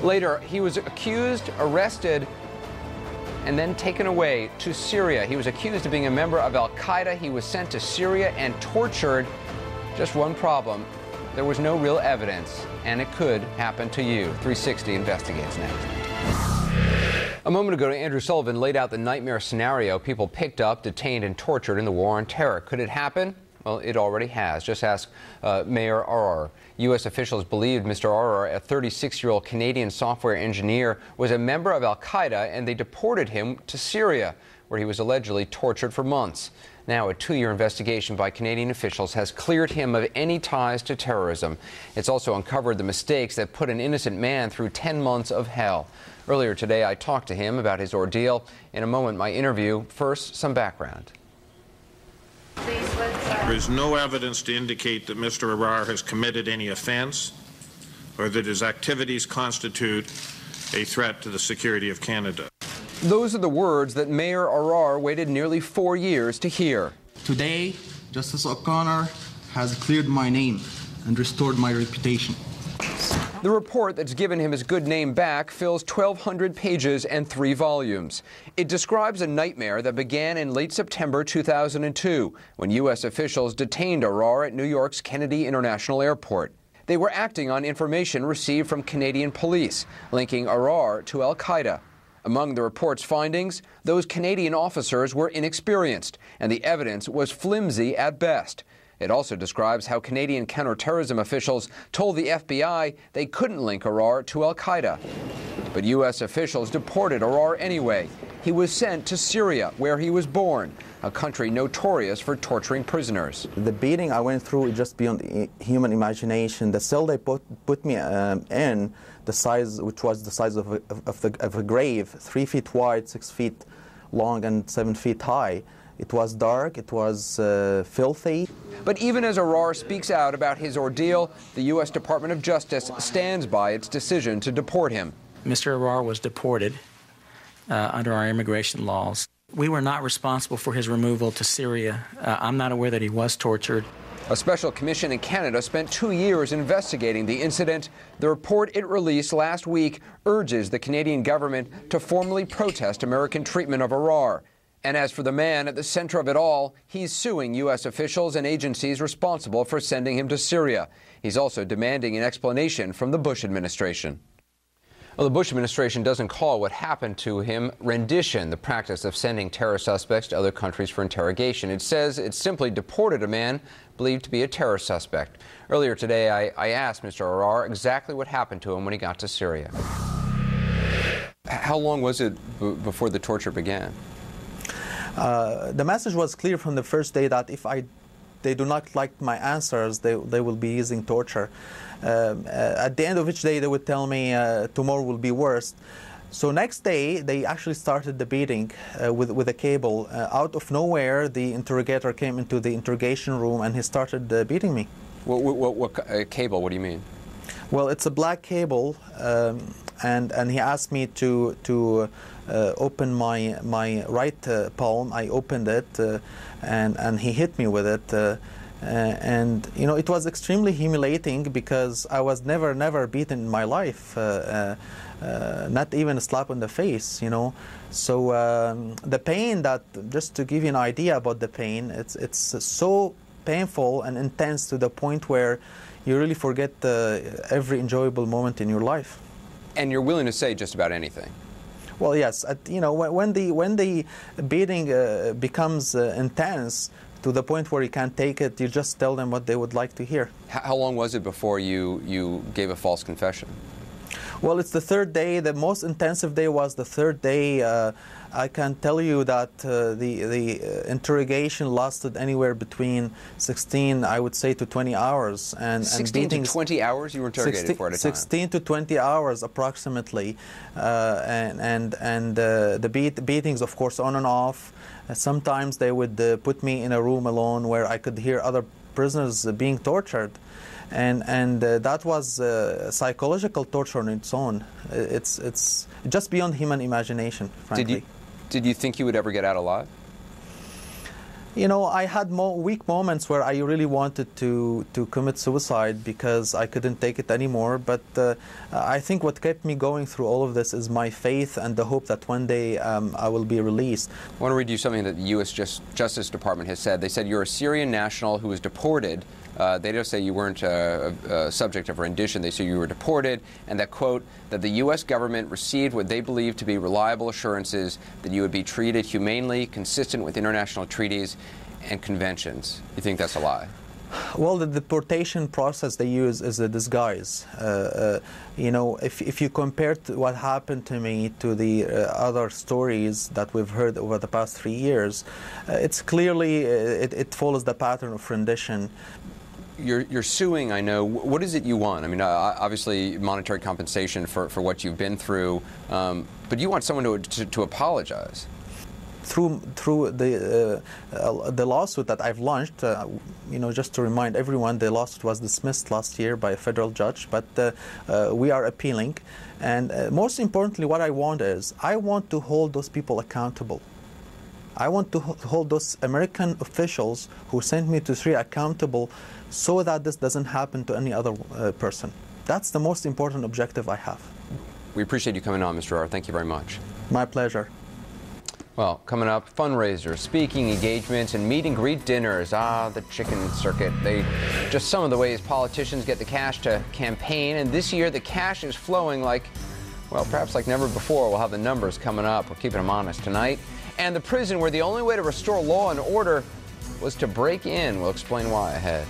Later, he was accused, arrested, and then taken away to Syria. He was accused of being a member of al-Qaeda. He was sent to Syria and tortured. Just one problem: there was no real evidence, and it could happen to you. 360 investigates next. A moment ago, Andrew Sullivan laid out the nightmare scenario people picked up, detained, and tortured in the war on terror. Could it happen? Well, it already has. Just ask Mayor Arar. U.S. officials believed Mr. Arar, a 36-year-old Canadian software engineer, was a member of al-Qaeda, and they deported him to Syria, where he was allegedly tortured for months. Now, a 2-year investigation by Canadian officials has cleared him of any ties to terrorism. It's also uncovered the mistakes that put an innocent man through 10 months of hell. Earlier today, I talked to him about his ordeal. In a moment, my interview. First, some background. There is no evidence to indicate that Mr. Arar has committed any offense or that his activities constitute a threat to the security of Canada. Those are the words that Mayor Arar waited nearly 4 years to hear. Today, Justice O'Connor has cleared my name and restored my reputation. The report that's given him his good name back fills 1,200 pages and 3 volumes. It describes a nightmare that began in late September 2002 when U.S. officials detained Arar at New York's Kennedy International Airport. They were acting on information received from Canadian police, linking Arar to al-Qaeda. Among the report's findings, those Canadian officers were inexperienced, and the evidence was flimsy at best. It also describes how Canadian counterterrorism officials told the FBI they couldn't link Arar to al-Qaeda. But U.S. officials deported Arar anyway. He was sent to Syria, where he was born, a country notorious for torturing prisoners. The beating I went through is just beyond human imagination. The cell they put me in, the size, which was the size of a grave, 3 feet wide, 6 feet long, and 7 feet high. It was dark, it was filthy. But even as Arar speaks out about his ordeal, the U.S. Department of Justice stands by its decision to deport him. Mr. Arar was deported under our immigration laws. We were not responsible for his removal to Syria. I'm not aware that he was tortured. A special commission in Canada spent 2 years investigating the incident. The report it released last week urges the Canadian government to formally protest American treatment of Arar. And as for the man at the center of it all, he's suing U.S. officials and agencies responsible for sending him to Syria. He's also demanding an explanation from the Bush administration. Well, the Bush administration doesn't call what happened to him rendition, the practice of sending terror suspects to other countries for interrogation. It says it simply deported a man believed to be a terror suspect. Earlier today, I asked Mr. Arar exactly what happened to him when he got to Syria. How long was it before the torture began? The message was clear from the first day that if they do not like my answers, they will be using torture. At the end of each day, they would tell me tomorrow will be worse. So next day, they actually started the beating with a cable. Out of nowhere, the interrogator came into the interrogation room and he started beating me. What cable? What do you mean? Well, it's a black cable, and he asked me to open my right palm. I opened it, and he hit me with it. And you know, it was extremely humiliating because I was never beaten in my life, not even a slap on the face, you know. So the pain, that, just to give you an idea about the pain, it's so painful and intense to the point where you really forget every enjoyable moment in your life. And you're willing to say just about anything. Well, yes. You know, when the beating becomes intense to the point where you can't take it, you just tell them what they would like to hear. How long was it before you gave a false confession? Well, it's the third day. The most intensive day was the third day. I can tell you that the interrogation lasted anywhere between 16, I would say, to 20 hours. And 16 to 20 hours you were interrogated for at a time? 16 to 20 hours approximately. The beatings, of course, on and off. Sometimes they would put me in a room alone where I could hear other prisoners being tortured. And that was psychological torture on its own. It's just beyond human imagination, frankly. Did you think you would ever get out alive? You know, I had weak moments where I really wanted to commit suicide because I couldn't take it anymore. But I think what kept me going through all of this is my faith and the hope that one day I will be released. I want to read you something that the U.S. Justice Department has said. They said you're a Syrian national who was deported. They don't say you weren't a subject of rendition. They say you were deported, and that, quote, that the U.S. government received what they believe to be reliable assurances that you would be treated humanely, consistent with international treaties and conventions. You think that's a lie? Well, the deportation process they use is a disguise. You know, if you compare what happened to me to the other stories that we've heard over the past 3 years, it's clearly, it follows the pattern of rendition. You're suing, I know. What is it you want? I mean, obviously monetary compensation for what you've been through, but you want someone to apologize. Through the lawsuit that I've launched, you know, just to remind everyone, the lawsuit was dismissed last year by a federal judge, but we are appealing. And most importantly, what I want is, I want to hold those people accountable. I want to hold those American officials who sent me to Syria accountable so that this doesn't happen to any other person. That's the most important objective I have. We appreciate you coming on, Mr. Arar. Thank you very much. My pleasure. Well, coming up, fundraisers, speaking engagements, and meet and greet dinners. The chicken circuit. Just some of the ways politicians get the cash to campaign. And this year, the cash is flowing like, well, perhaps like never before. We'll have the numbers coming up. We're keeping them honest tonight. And the prison where the only way to restore law and order was to break in. We'll explain why ahead.